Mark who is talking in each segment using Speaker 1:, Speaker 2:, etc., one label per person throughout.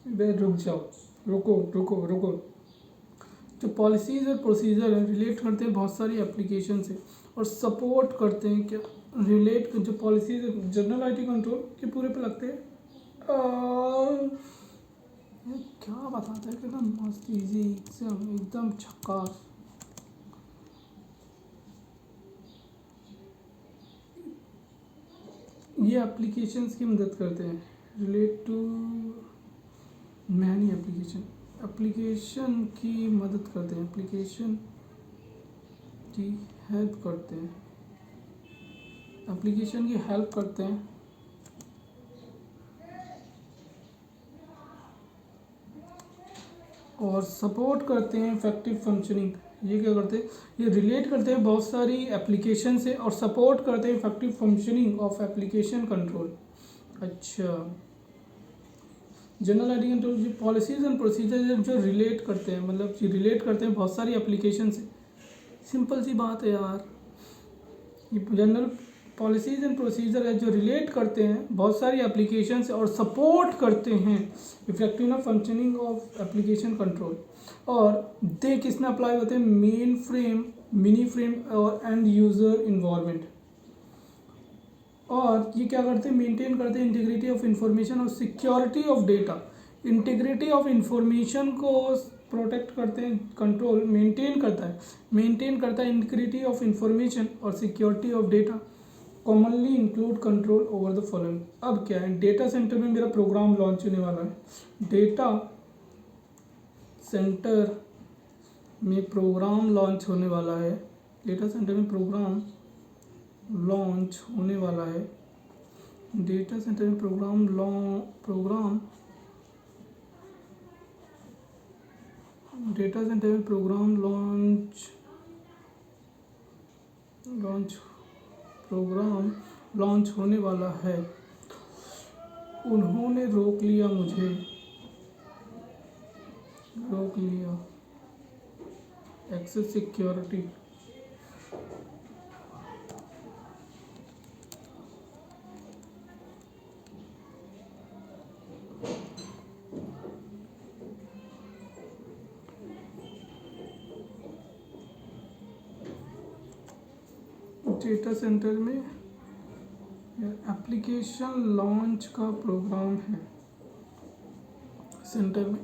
Speaker 1: बे रुक जाओ, रुको रुको रुको। जो पॉलिसीज़ और प्रोसीजर है रिलेट करते हैं बहुत सारी एप्लीकेशन से और सपोर्ट करते हैं क्या, रिलेट जो पॉलिसीज जनरल आईटी कंट्रोल के पूरे पे लगते हैं। ये क्या बताता है कि एकदम मस्त इजी एकदम झक्कास। ये एप्लीकेशंस की मदद करते हैं, रिलेट टू मैनी एप्लीकेशन की मदद करते हैं, एप्लीकेशन की हेल्प करते हैं, एप्लीकेशन की हेल्प करते हैं और सपोर्ट करते हैं इफेक्टिव फंक्शनिंग। ये क्या करते हैं, ये रिलेट करते हैं बहुत सारी एप्लीकेशन से और सपोर्ट करते हैं effective functioning of application control. अच्छा, जनरल आईडी कंट्रोल जो पॉलिसीज एंड प्रोसीजर जो रिलेट करते हैं, मतलब रिलेट करते हैं बहुत सारी एप्लीकेशन से। सिंपल सी बात है यार, ये जनरल पॉलिसीज एंड प्रोसीजर है जो रिलेट करते हैं बहुत सारी एप्लीकेशन से और सपोर्ट करते हैं effective functioning of application control. और दे किस में अप्लाई होते हैं, मेन फ्रेम, मिनी फ्रेम और एंड यूज़र इन्वायरमेंट। और ये क्या करते हैं, मेंटेन करते हैं इंटीग्रिटी ऑफ इंफॉर्मेशन और security of data. Integrity of information को प्रोटेक्ट करते हैं, कंट्रोल मेंटेन करता है इंटीग्रिटी ऑफ इंफॉर्मेशन और security of data. Commonly include control over the following. अब क्या है, डेटा सेंटर में मेरा प्रोग्राम लॉन्च होने वाला है, डेटा सेंटर में प्रोग्राम लॉन्च होने वाला है, डेटा सेंटर में प्रोग्राम लॉन्च होने वाला है, डेटा सेंटर में प्रोग्राम डेटा सेंटर में प्रोग्राम लॉन्च होने वाला है। उन्होंने रोक लिया, एक्सेस सिक्योरिटी। डेटा सेंटर में एप्लीकेशन लॉन्च का प्रोग्राम है, सेंटर में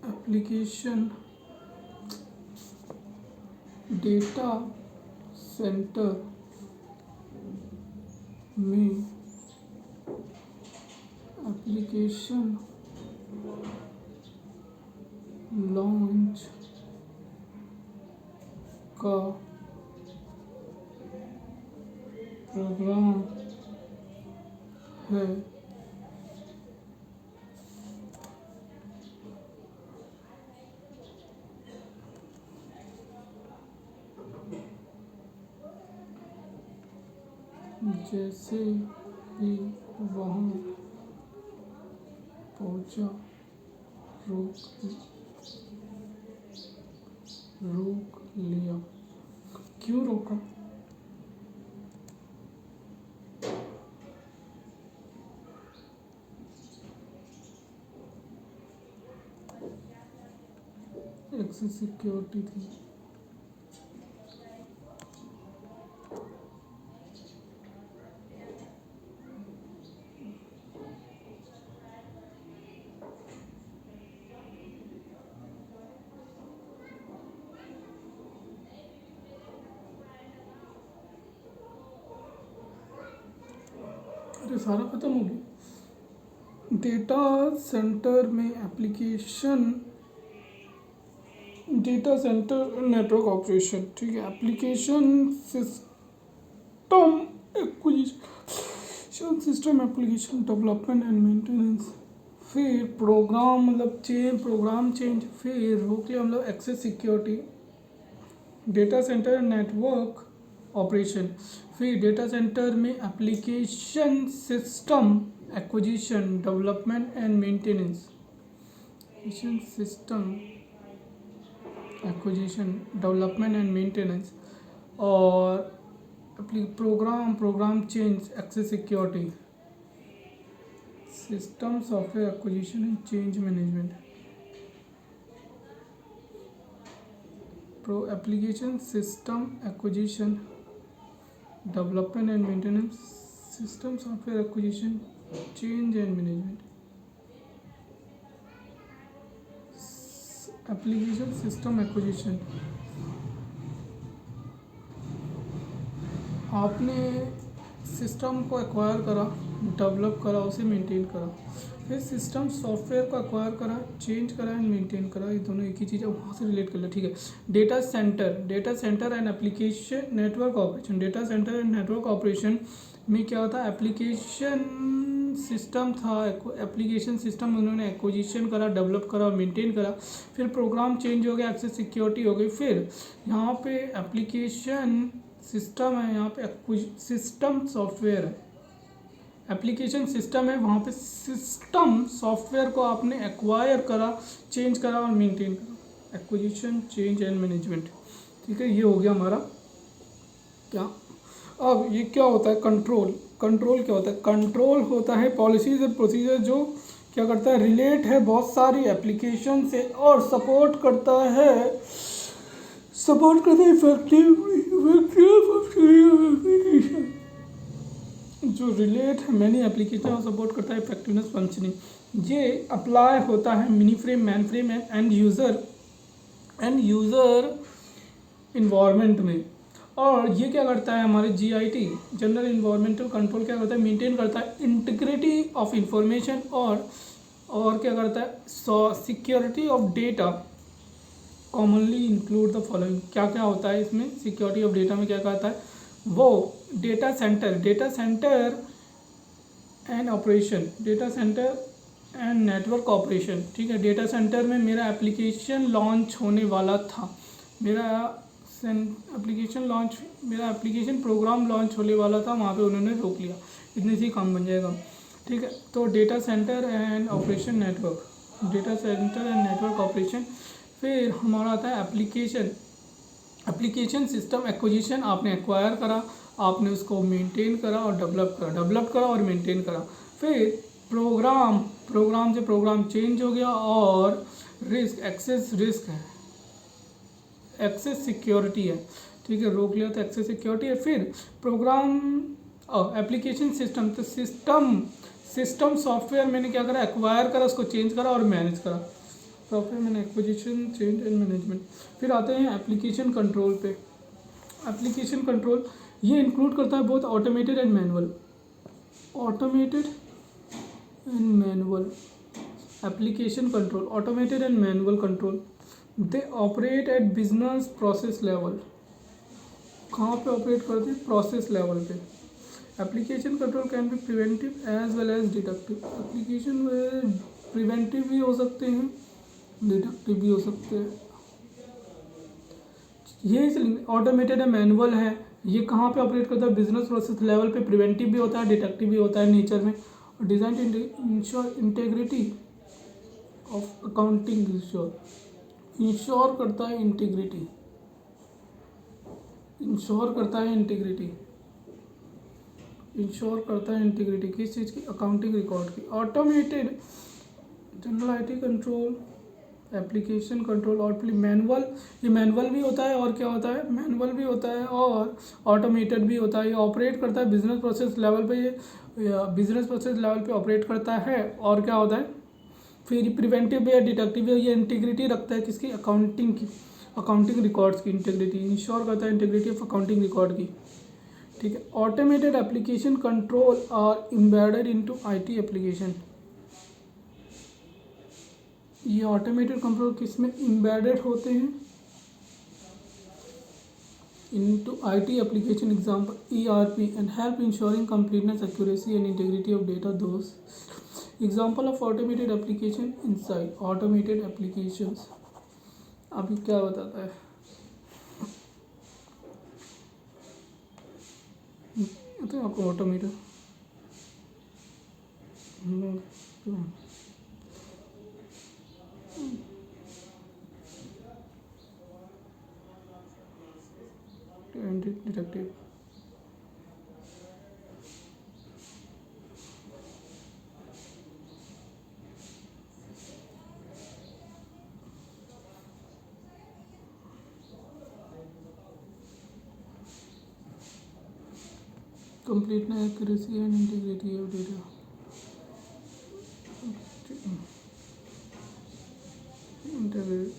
Speaker 1: एप्लीकेशन, डेटा सेंटर में एप्लीकेशन लॉन्च का प्रोग्राम है। जैसे ही वहाँ पहुँचा रोक लिया। क्यों रोका, एक्सेस सिक्योरिटी थी। अरे सारा खत्म हो गया। डेटा सेंटर में application, data centre network operation, ठीक है, application system acquisition, system application development and maintenance, फिर प्रोग्राम मतलब प्रोग्राम चेंज, फिर रोक लिया मतलब access security, data centre network operation, फिर डेटा सेंटर में application system acquisition development and maintenance, system acquisition development and maintenance, और program change access security, system software acquisition and change management, pro application system acquisition development and maintenance, system software acquisition change and management, application system acquisition. आपने system को acquire करा, develop करा, उसे maintain करा, फिर system software को acquire करा, change करा एंड मेंटेन करा, ये दोनों एक ही चीज़ है, वहाँ से रिलेट कर लो, ठीक है। Data centre and application network operation, data centre and network operation में क्या होता है, एप्लीकेशन सिस्टम था, एप्लीकेशन सिस्टम उन्होंने एक्विजिशन करा, डेवलप करा और मेंटेन करा, फिर प्रोग्राम चेंज हो गया, एक्सेस सिक्योरिटी हो गई, फिर यहाँ पे एप्लीकेशन सिस्टम है, यहाँ पे सिस्टम सॉफ्टवेयर है, एप्लीकेशन सिस्टम है, वहाँ पे सिस्टम सॉफ्टवेयर को आपने एक्वायर करा, चेंज करा और मेंटेन करा, एक्विजिशन चेंज एंड मैनेजमेंट, ठीक है। ये हो गया हमारा क्या। अब ये क्या होता है, कंट्रोल क्या होता है, कंट्रोल होता है पॉलिसीज और प्रोसीजर जो क्या करता है, रिलेट है बहुत सारी एप्लीकेशन से और सपोर्ट करता है एप्लीकेशन जो रिलेट है मैनी एप्लीकेशन और सपोर्ट करता है इफेक्टिवनेस फंक्शनिंग। ये अप्लाई होता है mini frame, man frame end user environment में। और ये क्या करता है, हमारे GIT जनरल इन्वायरमेंटल कंट्रोल क्या करता है, मेंटेन करता है इंटीग्रिटी ऑफ इंफॉर्मेशन और क्या करता है, security of data. Commonly include the following, क्या क्या होता है इसमें, सिक्योरिटी ऑफ डेटा में क्या कहता है, वो data centre and operation, data centre and network operation, ठीक है। डेटा सेंटर में मेरा एप्लीकेशन लॉन्च होने वाला था, मेरा एप्लीकेशन प्रोग्राम लॉन्च होने वाला था, वहाँ पे उन्होंने रोक लिया, इतने से ही काम बन जाएगा, ठीक है। तो data centre and operation network, data centre and network operation. फिर हमारा आता है एप्लीकेशन सिस्टम एक्विजिशन, आपने एक्वायर करा, आपने उसको मेंटेन करा और डेवलप करा और मेंटेन करा। फिर प्रोग्राम से प्रोग्राम चेंज हो गया और एक्सेस सिक्योरिटी है, ठीक है, रोक लिया तो एक्सेस सिक्योरिटी है। फिर प्रोग्राम एप्लीकेशन सिस्टम, तो सिस्टम सॉफ्टवेयर मैंने क्या करा, एक्वायर करा, उसको चेंज करा और मैनेज करा, सॉफ्टवेयर मैंने एक्विजिशन चेंज एंड मैनेजमेंट। फिर आते हैं एप्लीकेशन कंट्रोल पे। एप्लीकेशन कंट्रोल ये इंक्लूड करता है बहुत automated and manual application control, automated and manual control. They operate at business process level, कहाँ पे ऑपरेट करते हैं, प्रोसेस लेवल पे। Application control can be preventive as well as detective, application में प्रिवेंटिव भी हो सकते हैं, डिडक्टिव भी हो सकते हैं। ये ऑटोमेटेड है, मैनुअल है, ये कहाँ पे ऑपरेट करता है, बिजनेस प्रोसेस लेवल पे, प्रिवेंटिव भी होता है, डिडक्टिव भी होता है नेचर में। और design to ensure integrity of accounting, ensure करता है इंटीग्रिटी, इंश्योर करता है इंटीग्रिटी किस चीज़ की, अकाउंटिंग रिकॉर्ड की। Automated general IT control, application control और मैनुअल, ये मैनुअल भी होता है और क्या होता है, मैनुअल भी होता है और ऑटोमेटेड भी होता है। ये ऑपरेट करता है बिजनेस प्रोसेस लेवल पे, ये बिजनेस प्रोसेस लेवल पे ऑपरेट करता है और क्या होता है, फिर प्रिवेंटिव भी है, डिडक्टिव भी है। ये इंटीग्रिटी रखता है किसकी, अकाउंटिंग की, अकाउंटिंग रिकॉर्ड्स की इंटीग्रिटी, इंश्योर करता है इंटीग्रिटी ऑफ अकाउंटिंग रिकॉर्ड की, ठीक है। Automated application control are embedded into IT application, ये ऑटोमेटेड कंट्रोल किस में एम्बेडेड होते हैं, into IT application, example ERP, and help ensuring completeness, accuracy and integrity of data. Those example of automated application inside automated applications। अभी क्या बताता है, तो आपको automated deductive, completeness, accuracy and integrity of data. Integrity.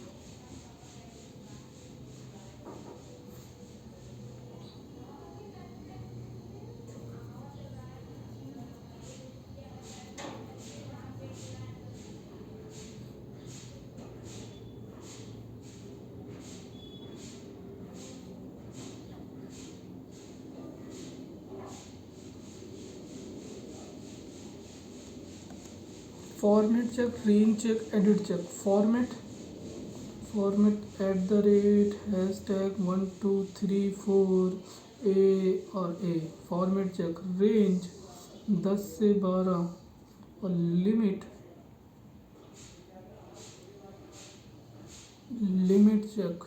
Speaker 1: Format check, range check, edit check. Format at the rate hashtag 1234 a और a. Format check. Range 10 से 12 और limit check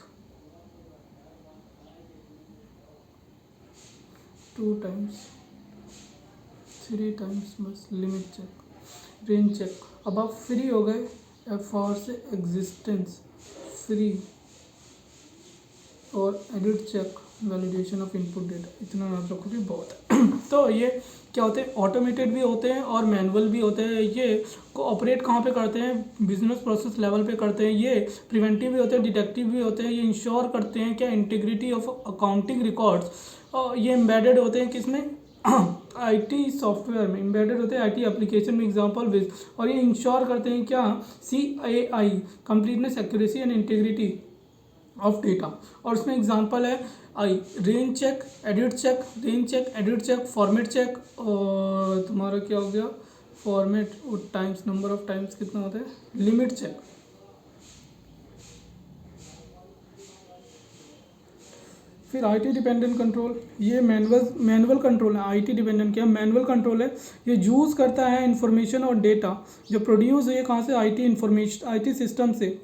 Speaker 1: 2 times 3 times बस. Limit check. Range check. अब आप free हो गए. F R से existence free और edit check validation of input data. इतना याद रखो कि बहुत है. तो ये क्या होते हैं, ऑटोमेटेड भी होते हैं और मैनुअल भी होते हैं. ये को ऑपरेट कहाँ पे करते हैं, बिजनेस प्रोसेस लेवल पे करते हैं. ये प्रिवेंटिव भी होते हैं, डिटेक्टिव भी होते हैं. ये इंश्योर करते हैं क्या इंटीग्रिटी ऑफ अकाउंटिंग रिकॉर्ड्स. ये एम्बेडेड होते हैं किसमें, आईटी सॉफ्टवेयर में एम्बेडेड होते हैं, आईटी एप्लीकेशन में. Example base. और ये इंश्योर करते हैं क्या, CAI completeness, accuracy and integrity of data. और उसमें एग्जांपल है I range check, edit check, range check, edit check, format check. और तुम्हारा क्या हो गया, फॉर्मेट और टाइम्स, नंबर ऑफ टाइम्स कितना होता है, लिमिट चेक. फिर आईटी डिपेंडेंट कंट्रोल. ये मैनुअल कंट्रोल है. आईटी डिपेंडेंट क्या, मैनुअल कंट्रोल है. ये यूज़ करता है इंफॉर्मेशन और डेटा जो प्रोड्यूस हुई है कहाँ से, आईटी इंफॉर्मेशन, आईटी सिस्टम से.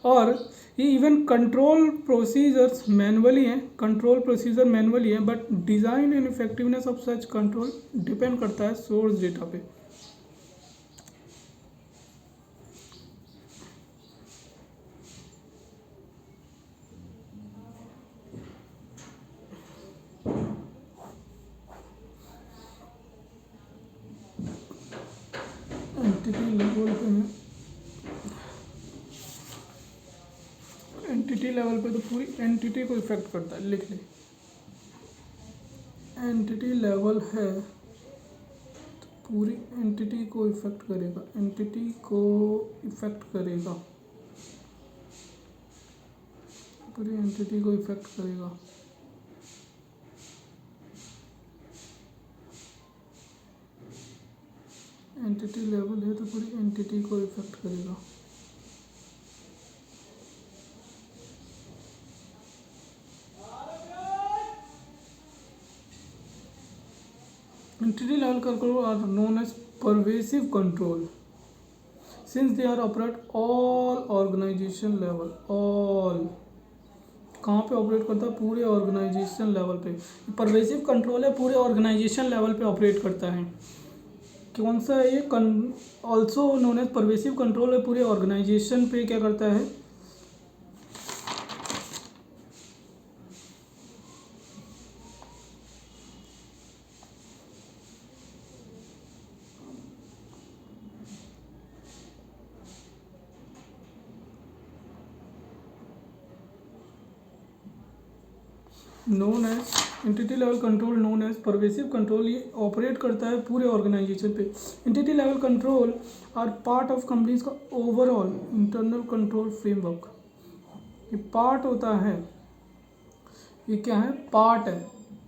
Speaker 1: और ये इवन कंट्रोल प्रोसीजर्स मैनुअली हैं, कंट्रोल प्रोसीजर मैनुअली है. But design and effectiveness of such control depend करता है सोर्स डेटा पे. एंटिटी लेवल पे है, एंटिटी लेवल पे तो पूरी एंटिटी को इफेक्ट करता है. लिख ले, एंटिटी लेवल है तो पूरी एंटिटी को इफेक्ट करेगा, एंटिटी को इफेक्ट करेगा, पूरी एंटिटी को इफेक्ट करेगा. एंटिटी लेवल है तो पूरी एंटिटी को इफेक्ट करेगा. Entity level control are known as pervasive control since they are operate all organization level. all कहाँ पे ऑपरेट करता है, पूरे ऑर्गेनाइजेशन लेवल पे. परवेसिव कंट्रोल है, पूरे ऑर्गेनाइजेशन लेवल पे ऑपरेट करता है. कौन सा है ये, also known as pervasive control है, पूरे ऑर्गेनाइजेशन पे क्या करता है. Known as entity level control, known as pervasive control. ये ऑपरेट करता है पूरे ऑर्गेनाइजेशन पे. Entity level control are part of company's का ओवरऑल इंटरनल कंट्रोल फ्रेमवर्क. ये पार्ट होता है, ये क्या है, पार्ट है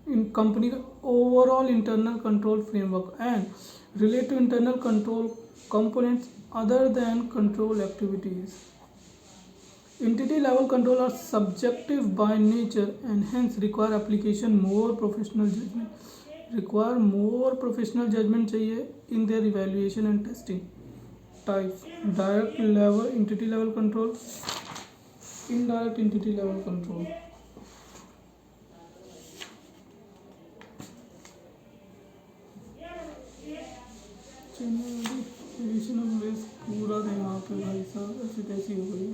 Speaker 1: इन कंपनी का overall internal control framework and relate to internal control components other than control activities. Entity level control are subjective by nature and hence require application more professional judgment. Require more professional judgment चाहिए in their evaluation and testing. Types: direct level entity level control, indirect entity level control. Addition of risk पूरा था यहाँ पे भाई साहब, ऐसी तैसी हो गई.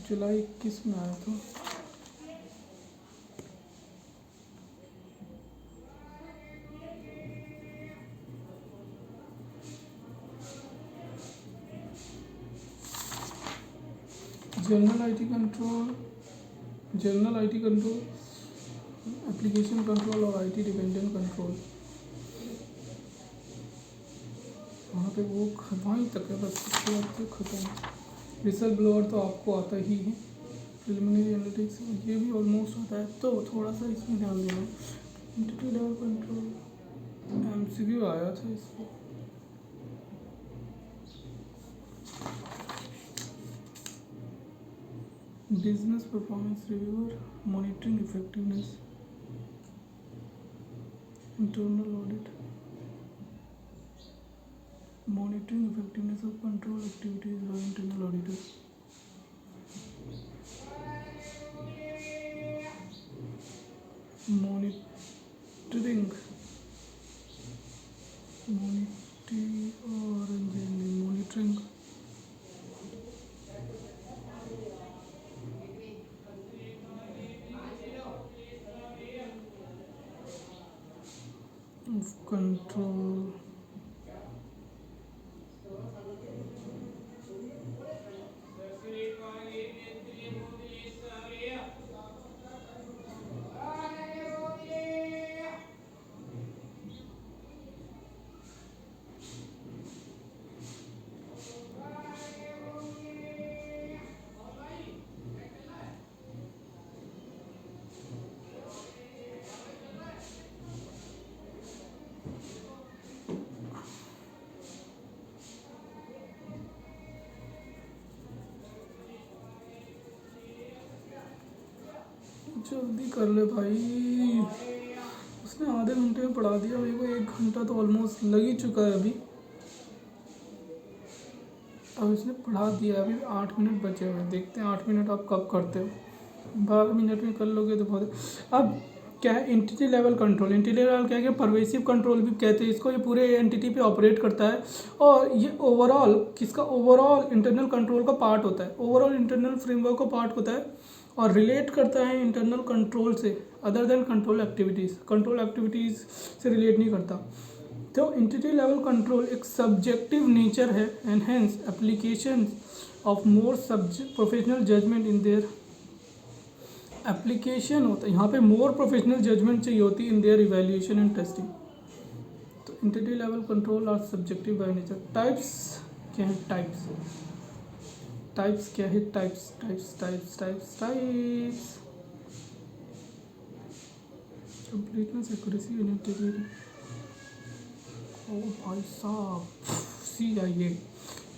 Speaker 1: जुलाई 21 में आया था. General IT control, general IT control, application control और आईटी डिपेंडेंट कंट्रोल, वहाँ पे वो वहीं तक है बस, उसके बाद तो खत्म। विसल ब्लोअर तो आपको आता ही है, प्रिलिमिनरी एनालिटिक्स ये भी ऑलमोस्ट आता है, तो थोड़ा सा इसमें ध्यान देना। एंटिटी लेवल कंट्रोल एमसीक्यू आया था इसको। Business performance reviewer, monitoring effectiveness, internal audit, monitoring effectiveness of control activities by internal auditors, monitoring monitoring of control जल्दी कर ले भाई, उसने आधे घंटे में पढ़ा दिया मेरे को, 1 घंटा तो ऑलमोस्ट लग ही चुका है अभी। अब इसने पढ़ा दिया, अभी 8 मिनट बचे हुए हैं, देखते हैं 8 मिनट आप कब करते हो। 12 मिनट में कर लोगे तो बहुत। अब क्या है entity level control, entity level क्या है, परवेसिव कंट्रोल भी कहते हैं इसको, ये पूरे एंटिटी पे ऑपरेट करता है और ये ओवरऑल किसका, ओवरऑल इंटरनल कंट्रोल का पार्ट होता है, ओवरऑल इंटरनल फ्रेमवर्क का पार्ट होता है और रिलेट करता है इंटरनल कंट्रोल से, अदर देन कंट्रोल एक्टिविटीज़ से रिलेट नहीं करता। तो एंटिटी लेवल कंट्रोल एक सब्जेक्टिव नेचर है and hence application of more subject professional judgement in their application होता है, यहाँ पे मोर प्रोफेशनल जजमेंट चाहिए होती है in their evaluation and testing. तो entity level control are subjective by nature. Types क्या है, टाइप्स क्या है, types completeness, accuracy and integrity. ओ भाई साहब, CIA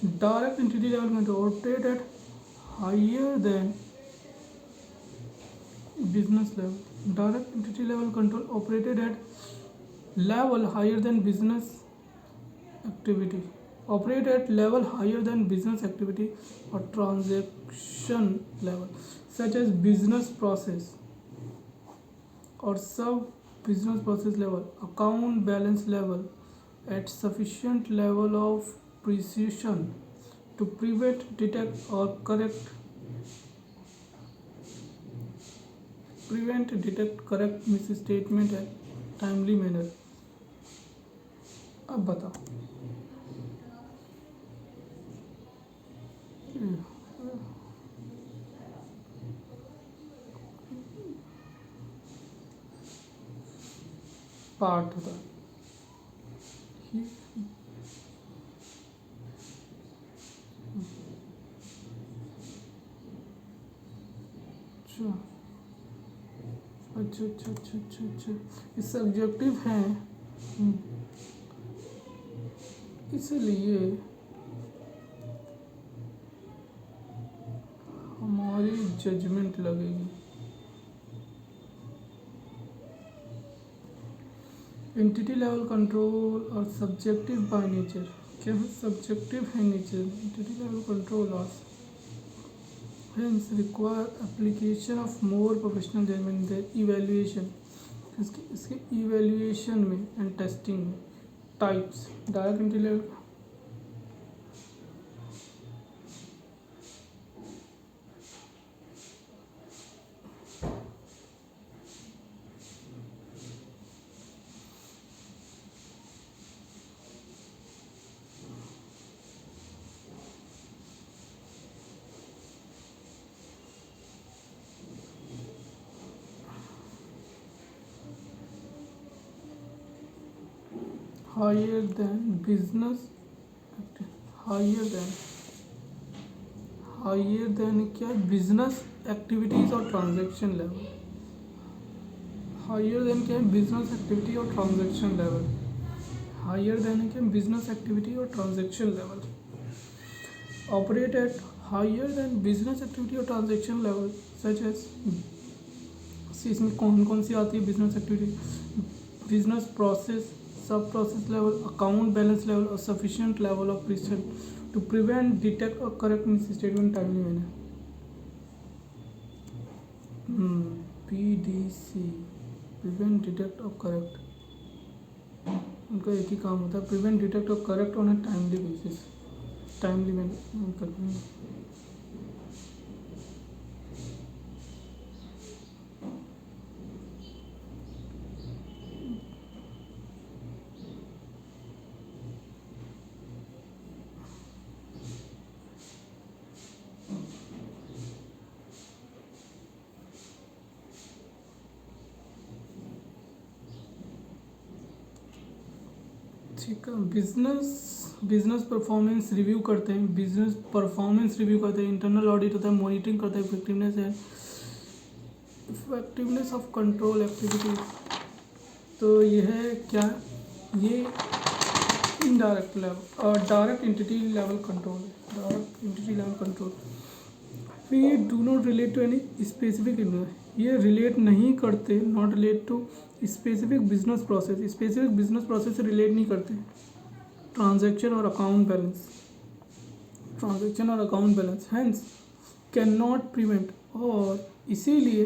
Speaker 1: direct entity level control operate at higher than business level. Direct entity level control operated at level higher than business activity. Operate at level higher than business activity or transaction level, such as business process or sub business process level, account balance level, at sufficient level of precision to prevent, detect or correct misstatement and timely manner। अब बताओ, part होता है अच्छा अच्छा अच्छा अच्छा अच्छा, ये सब्जेक्टिव हैं, इसलिए हमारी जजमेंट लगेगी। एंटिटी लेवल कंट्रोल और सब्जेक्टिव बाय नेचर, क्या है, सब्जेक्टिव है नेचर। एंटिटी लेवल कंट्रोल और hence require application of more professional judgment in the evaluation, इसके evaluation में and testing में। Types direct entity level, higher than business, higher than क्या, business activities और transaction level. Higher than क्या है, business activity और transaction level. Higher than क्या, business activity और transaction level. Operate at higher than business activity और transaction level such as, इसमें कौन कौन सी आती है business activity, business process, sub process level, account balance level और sufficient level of precision to prevent, detect और correct miss statement timely manner. PDC, prevent, detect और करेक्ट, उनका एक ही काम होता है, प्रिवेंट, डिटेक्ट और correct on A timely basis, timely manner करते हैं। ठीक है, बिजनेस परफॉर्मेंस रिव्यू करते हैं, बिजनेस परफॉर्मेंस रिव्यू करते हैं, इंटरनल ऑडिट होता है, मॉनिटरिंग करते हैं, इफेक्टिवनेस ऑफ कंट्रोल एक्टिविटीज। तो यह है क्या, ये इनडायरेक्ट लेवल और डायरेक्ट एंटिटी लेवल कंट्रोल है, डायरेक्ट एंटिटी लेवल कंट्रोल। ये do not relate to any specific, ये रिलेट नहीं करते, not relate to specific business process, specific business process से रिलेट नहीं करते। ट्रांजैक्शन और अकाउंट बैलेंस, ट्रांजैक्शन और account balance hence can not prevent, और इसीलिए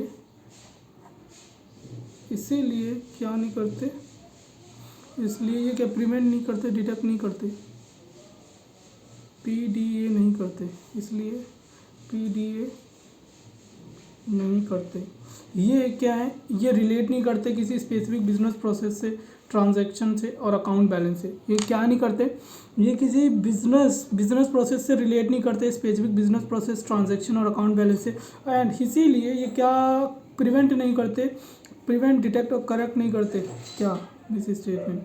Speaker 1: क्या नहीं करते, इसलिए ये क्या प्रिवेंट नहीं करते, डिटेक्ट नहीं करते, PDA नहीं करते, इसलिए PDA नहीं करते। ये क्या है, ये रिलेट नहीं करते किसी स्पेसिफिक बिजनेस प्रोसेस से, ट्रांजैक्शन से और अकाउंट बैलेंस से। ये क्या नहीं करते, ये किसी बिजनेस प्रोसेस से रिलेट नहीं करते, स्पेसिफिक बिजनेस प्रोसेस, ट्रांजैक्शन और अकाउंट बैलेंस से, एंड इसीलिए ये क्या प्रिवेंट नहीं करते, प्रिवेंट, डिटेक्ट और करेक्ट नहीं करते क्या, मिस स्टेटमेंट,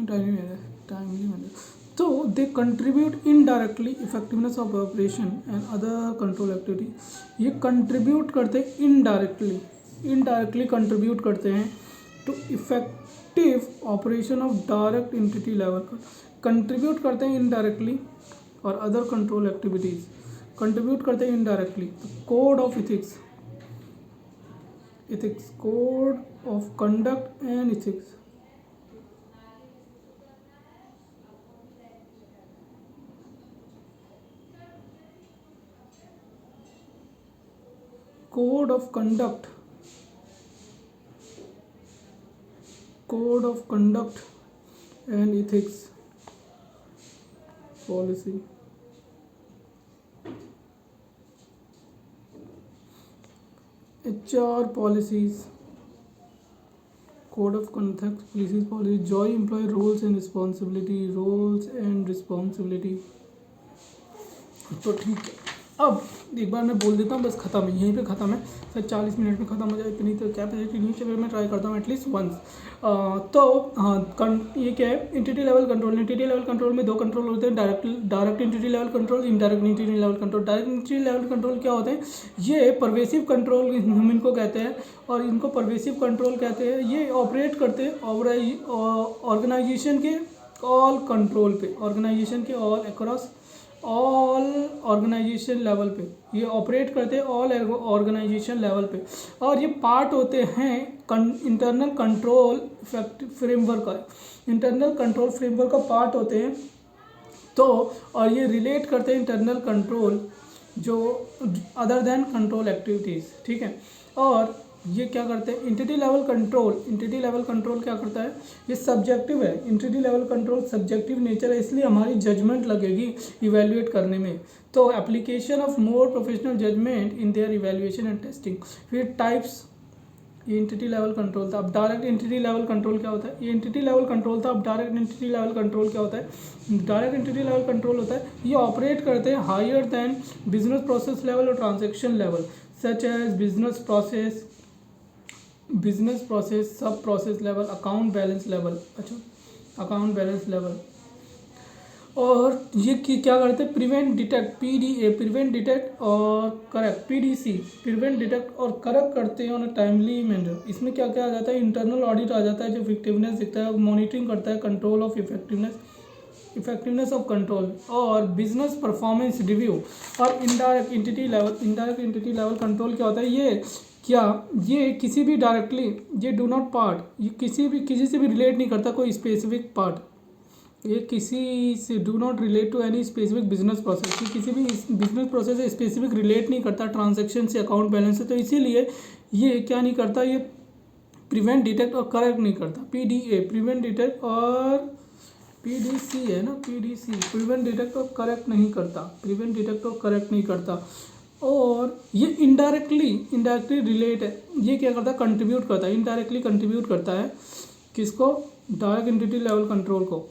Speaker 1: टाइमली मैनर। तो they contribute indirectly effectiveness of operation and other control activity. ये कंट्रीब्यूट करते हैं इनडायरेक्टली कंट्रीब्यूट करते हैं to effective operation of direct entity level, contribute करते हैं इनडायरेक्टली, और अदर कंट्रोल एक्टिविटीज कंट्रीब्यूट करते हैं indirectly. Code of ethics, code of conduct and ethics, code of conduct and ethics policy. HR policies, code of conduct, policy, joint employee roles and responsibility। तो ठीक है, अब एक बार मैं बोल देता हूँ, बस ख़त्म है, यहीं पे ख़त्म है, सर 40 मिनट में ख़त्म हो जाए, इतनी तो कैपेसिटी नहीं चाहिए, मैं ट्राई करता हूँ एटलीस्ट वंस। तो हाँ, ये क्या है, entity level control. Entity level control में दो कंट्रोल होते हैं, direct entity level control, indirect entity level control. Direct entity level control क्या होते हैं, ये परवेसिव कंट्रोल हम इनको कहते हैं, और इनको परवेसिव कंट्रोल कहते हैं। ये ऑपरेट करते हैं ऑर्गेनाइजेशन के ऑल कंट्रोल पे, ऑर्गेनाइजेशन के ऑल ऑर्गेनाइजेशन लेवल पे ये ऑपरेट करते हैं, ऑल ऑर्गेनाइजेशन लेवल पे, और ये पार्ट होते हैं इंटरनल कंट्रोल फ्रेमवर्क का, इंटरनल कंट्रोल फ्रेमवर्क का पार्ट होते हैं। तो और ये रिलेट करते हैं इंटरनल कंट्रोल जो अदर देन कंट्रोल एक्टिविटीज़, ठीक है। और ये क्या करते हैं, एंटिटी लेवल कंट्रोल क्या करता है, ये सब्जेक्टिव है, entity level control subjective nature है, इसलिए हमारी जजमेंट लगेगी इवैल्यूएट करने में। तो application of more professional judgement in their evaluation and testing. फिर टाइप्स, ये एंटिटी लेवल कंट्रोल था। अब डायरेक्ट एंटिटी लेवल कंट्रोल क्या होता है, ये एंटिटी लेवल कंट्रोल था। अब डायरेक्ट एंटिटी लेवल कंट्रोल क्या होता है, डायरेक्ट एंटिटी लेवल कंट्रोल होता है, ये ऑपरेट करते हैं higher than business process level और transaction level, such as business process, business process, sub process level, account balance level. अच्छा, अकाउंट बैलेंस लेवल। और ये क्या करते हैं, prevent detect, PDA prevent detect और करेक्ट, PDC प्रिवेंट डिटेक्ट और correct करते हैं ऑन अ टाइमली मैनर। इसमें क्या क्या आ जाता है, इंटरनल ऑडिट आ जाता है जो इफेक्टिवनेस दिखता है, मॉनिटरिंग करता है, control of effectiveness of control, और बिजनेस परफॉर्मेंस रिव्यू, और इनडायरेक्ट एंटिटी लेवल कंट्रोल क्या होता है, ये किसी भी डायरेक्टली, ये डू नॉट पार्ट, ये किसी से भी रिलेट नहीं करता कोई स्पेसिफिक पार्ट, ये किसी से do not relate to any specific business process, ये किसी भी बिजनेस प्रोसेस से स्पेसिफिक रिलेट नहीं करता, ट्रांजैक्शन से, अकाउंट बैलेंस से, तो इसीलिए ये क्या नहीं करता, ये प्रिवेंट डिटेक्ट और करेक्ट नहीं करता। PDA प्रिवेंट डिटेक्ट और PDC है ना, PDC प्रिवेंट डिटेक्ट और करेक्ट नहीं करता, प्रिवेंट डिटेक्ट और करेक्ट नहीं करता। और ये इनडायरेक्टली रिलेट है, ये क्या करता है, कंट्रीब्यूट करता है, इनडायरेक्टली कंट्रीब्यूट करता है किसको, डायरेक्ट एंटिटी लेवल कंट्रोल को,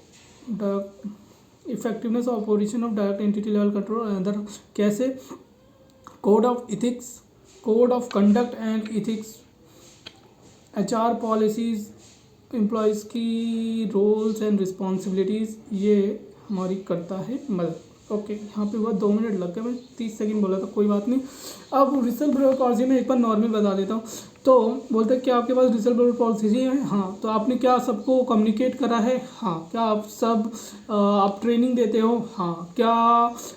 Speaker 1: effectiveness of operation of direct entity level control अंदर। कैसे, code of ethics, code of conduct and ethics, HR policies, employees की रोल्स एंड रिस्पॉन्सिबिलिटीज़, ये हमारी करता है मदद। ओके, यहाँ पे हुआ 2 मिनट लग गए, मैं 30 सेकंड बोला था, कोई बात नहीं। अब रिसल ब्लोअर पॉलिसी में एक बार नॉर्मल बता देता हूँ। तो बोलते हैं क्या आपके पास रिसल ब्लोअर पॉलिसी है, हाँ, तो आपने क्या सबको कम्युनिकेट करा है, हाँ, क्या आप सब आप ट्रेनिंग देते हो, हाँ, क्या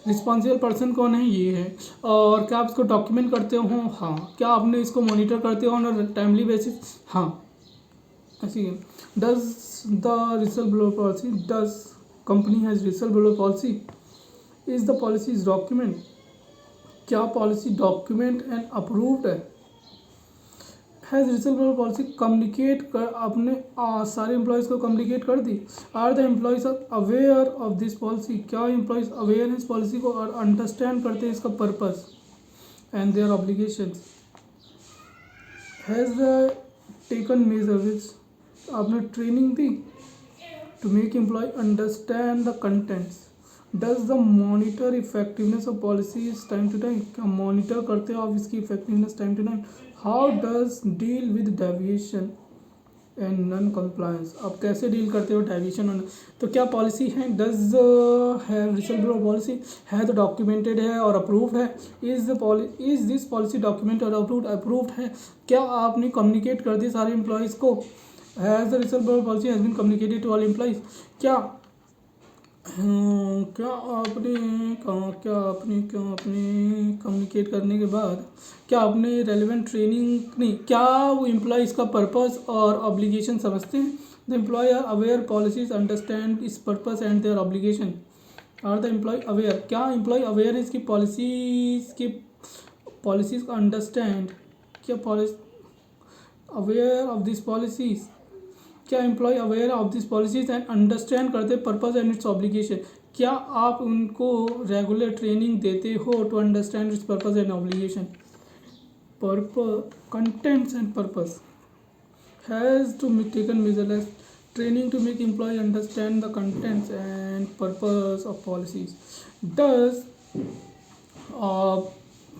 Speaker 1: रिस्पॉन्सिबल पर्सन कौन है, ये है, और क्या आप इसको डॉक्यूमेंट करते हो, हाँ, क्या आपने इसको मॉनिटर करते हो ऑन टाइमली बेसिस, हाँ, ऐसी है। डज द रिसल blower policy, does company has रिसल blower policy, is the policy is document, क्या पॉलिसी डॉक्यूमेंट एंड अप्रूव्ड है, हैज़ रिसल ब्लोअर पॉलिसी कम्युनिकेट कर, आपने सारे एम्प्लॉयज़ को कम्युनिकेट कर दी, are the employees aware of this policy, क्या एम्प्लॉयज़ अवेयर है इस पॉलिसी को और अंडरस्टैंड करते हैं इसका purpose and their obligations, has taken measures, आपने ट्रेनिंग दी to make employ understand the contents, does the monitor effectiveness of policies time to time, क्या मॉनिटर करते हो आप इसकी effectiveness time to time, how does deal with deviation and non compliance, आप कैसे deal करते हो डेविएशन और, तो क्या पॉलिसी है, डज है रिसल ब्लोअर पॉलिसी है तो डॉक्यूमेंटेड है और अप्रूव्ड है, इज दिस पॉलिसी डॉक्यूमेंटेड और अप्रूव्ड है, क्या आपने कम्युनिकेट कर दी सारे एम्प्लॉयज़ को, हैज़ द रिसल blower policy has been communicated to all employees, क्या आपने कम्युनिकेट करने के बाद क्या आपने रेलिवेंट ट्रेनिंग नहीं, क्या वो एम्प्लॉय इसका पर्पस और ऑब्लिगेशन समझते हैं, the employee are aware policies understand इस purpose and their obligation, are the employee aware, क्या एम्प्लॉय अवेयर है इसकी पॉलिसीज का अंडरस्टैंड, क्या policy aware of this policies, क्या employee aware of this policies and understand करते पर्पस एंड इट्स ऑब्लिगेशन, क्या आप उनको रेगुलर ट्रेनिंग देते हो to understand its purpose and obligation, contents and purpose, has to taken measures training to make employ understand the contents and purpose of policies, does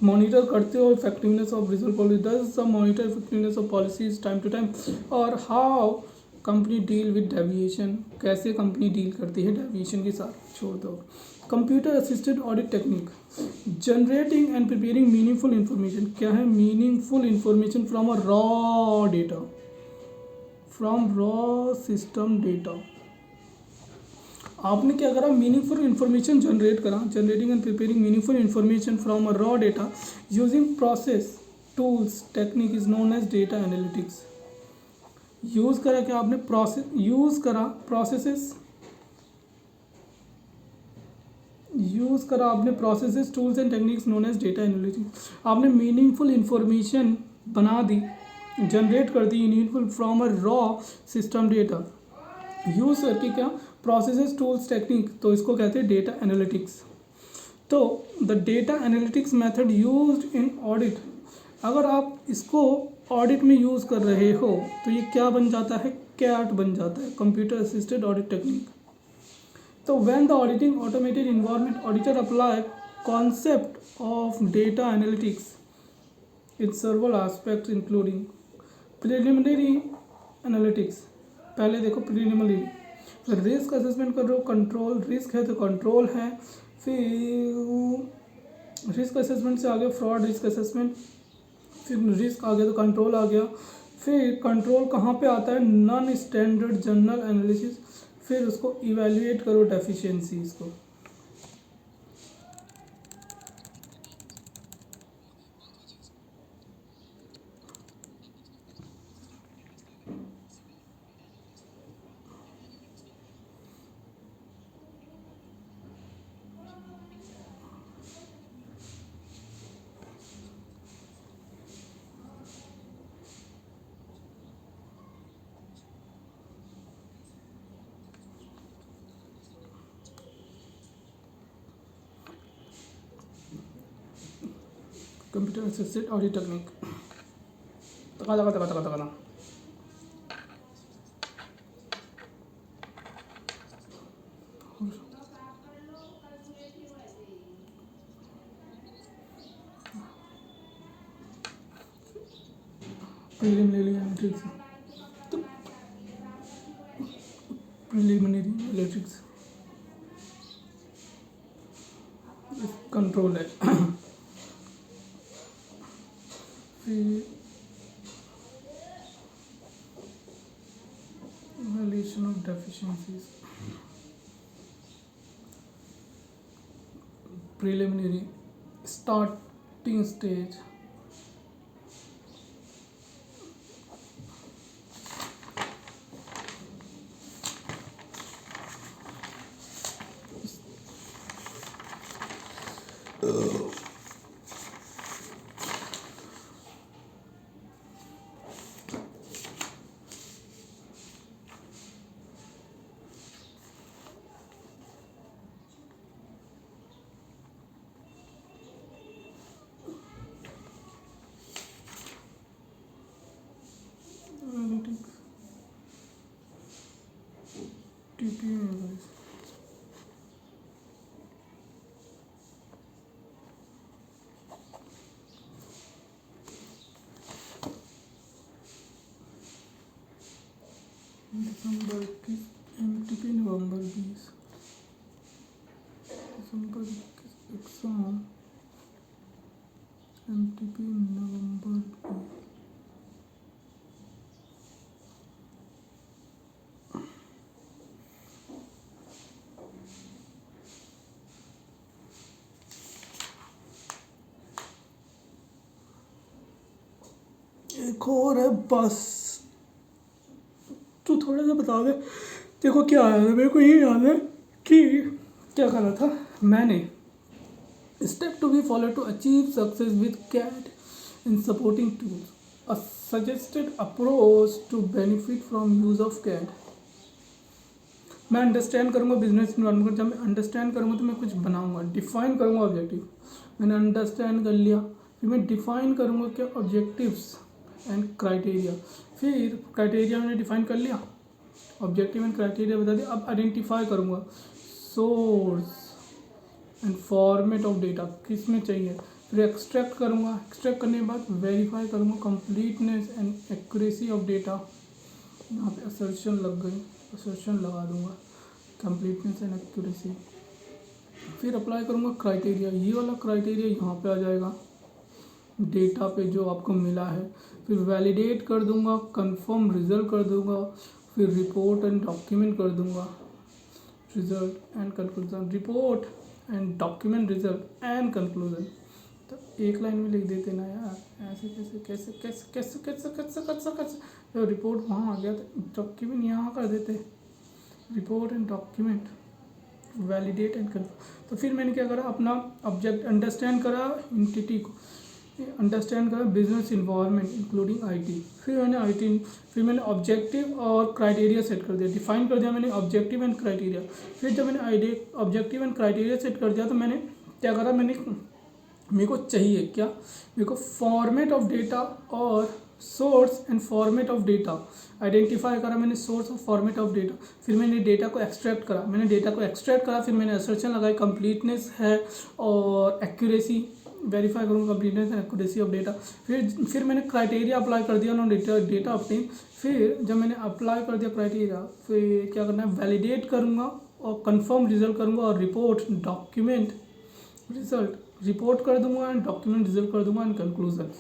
Speaker 1: monitor करते हो effectiveness of result policy, does the monitor effectiveness of policies time to time, और how company deal with deviation, कैसे company deal करती है deviation के साथ, छोड़ दो। Computer assisted audit technique, generating and preparing meaningful information, क्या है meaningful information from a raw data, from raw system data, आपने क्या करा, मीनिंगफुल इन्फॉर्मेशन जनरेट करा, generating and preparing meaningful information from a raw data using process tools technique is known as data analytics, use करा क्या आपने, process use करा, processes use करा आपने, processes tools and techniques known as data analytics, आपने meaningful information बना दी, generate कर दी meaningful from a raw system data, use करके क्या, प्रोसेसेस टूल्स टेक्निक, तो इसको कहते हैं डेटा एनालिटिक्स। तो the data analytics method used in audit, अगर आप इसको ऑडिट में यूज़ कर रहे हो तो ये क्या बन जाता है, कैट बन जाता है, कंप्यूटर असिस्टेड ऑडिट टेक्निक। तो when the auditing automated environment auditor apply concept of data analytics in several aspects including preliminary analytics, पहले देखो प्रिलिमिनरी, फिर रिस्क असेसमेंट करो, कंट्रोल, रिस्क है तो कंट्रोल है, फिर रिस्क असेसमेंट से आ गया फ्रॉड रिस्क असेसमेंट, फिर रिस्क आ गया तो कंट्रोल आ गया, फिर कंट्रोल कहाँ पे आता है, नॉन स्टैंडर्ड जनरल एनालिसिस, फिर उसको इवेल्युएट करो डेफिशिएंसीज को। कंप्यूटर असिस्टेड ऑडिट टेक्निक, तका तका तका तका तका, प्रिलिमिनरी एनालिटिक्स, तो प्रिलिमिनरी एनालिटिक्स कंट्रोल है। फिर evaluation of deficiencies, preliminary starting stage, analytics, TPA, December 21, MTP November 20, December 21 exam, MTP नवंबर 20। एक और है बस, तू थोड़ा सा बता दे। देखो क्या याद है, मेरे को ये याद है कि क्या करा था मैंने, step to be follow to achieve success with CAT in supporting tools, a suggested approach to benefit from use of CAT. मैं अंडरस्टैंड करूँगा बिजनेस इन्वायरमेंट को, जब मैं अंडरस्टैंड करूँगा तो मैं कुछ बनाऊँगा, डिफाइन करूँगा ऑब्जेक्टिव। मैंने अंडरस्टैंड कर लिया, फिर मैं डिफाइन करूँगा क्या ऑब्जेक्टिव्स एंड क्राइटेरिया, फिर क्राइटेरिया मैंने डिफाइन कर लिया, ऑब्जेक्टिव एंड क्राइटेरिया बता दिया। अब आइडेंटिफाई करूँगा source and format of data किस में चाहिए, फिर एक्सट्रैक्ट करूँगा, एक्सट्रैक्ट करने के बाद वेरीफाई करूँगा completeness and accuracy of data. यहाँ पे असर्शन लग गई, असर्शन लगा दूँगा, कंप्लीटनेस एंड एक्यूरेसी। फिर अप्लाई करूँगा क्राइटेरिया, ये वाला क्राइटेरिया यहाँ पे आ जाएगा डेटा पे जो आपको मिला है। फिर वैलिडेट कर दूँगा, कंफर्म रिजल्ट कर दूँगा, फिर रिपोर्ट एंड डॉक्यूमेंट कर दूँगा, result and conclusion, report and document result and conclusion. तो एक लाइन में लिख देते ना यार, ऐसे कैसे कैसे कैसे कैसे कैसे कैसे कैसे कैसे, रिपोर्ट वहाँ आ गया तो डॉक्यूमेंट यहाँ कर देते, report and document, validate and confirm. तो फिर मैंने क्या करा, अपना ऑब्जेक्ट अंडरस्टैंड करा, एंटिटी को अंडरस्टैंड करा, बिजनेस इन्वायरमेंट इंक्लूडिंग आईटी, फिर मैंने ऑब्जेक्टिव और क्राइटेरिया सेट कर दिया, डिफाइन कर दिया मैंने ऑब्जेक्टिव एंड क्राइटेरिया। फिर जब मैंने ऑब्जेक्टिव एंड क्राइटेरिया सेट कर दिया तो मैंने क्या करा, मेरे को चाहिए क्या, मेरे को फॉर्मेट ऑफ डेटा और source and format of data identify करा मैंने, सोर्स और फॉर्मेट ऑफ डेटा। फिर मैंने डेटा को एक्सट्रैक्ट करा, फिर मैंने असर्शन लगाई, कंप्लीटनेस है और एक्यूरेसी वेरीफाई करूँगा completeness and accuracy of data. फिर मैंने क्राइटेरिया अप्लाई कर दिया उन्होंने डेटा ऑप्टेन। फिर जब मैंने अप्लाई कर दिया क्राइटेरिया, फिर क्या करना है, वैलिडेट करूँगा और कंफर्म रिजल्ट करूँगा और रिपोर्ट डॉक्यूमेंट रिजल्ट रिपोर्ट कर दूंगा एंड डॉक्यूमेंट रिजल्ट कर दूंगा and conclusion.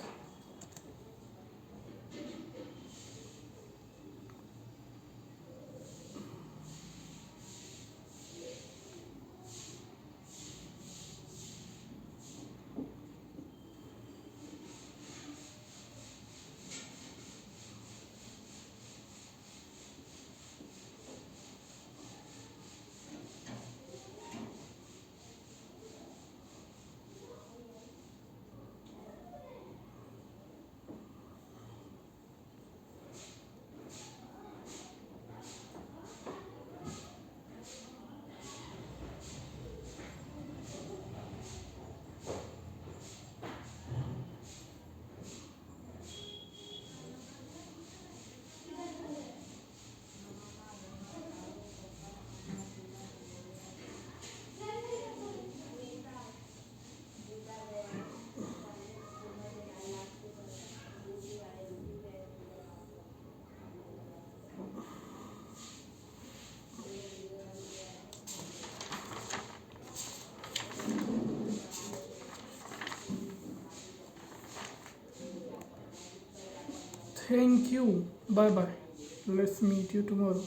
Speaker 1: Thank you. Bye bye. Let's meet you tomorrow.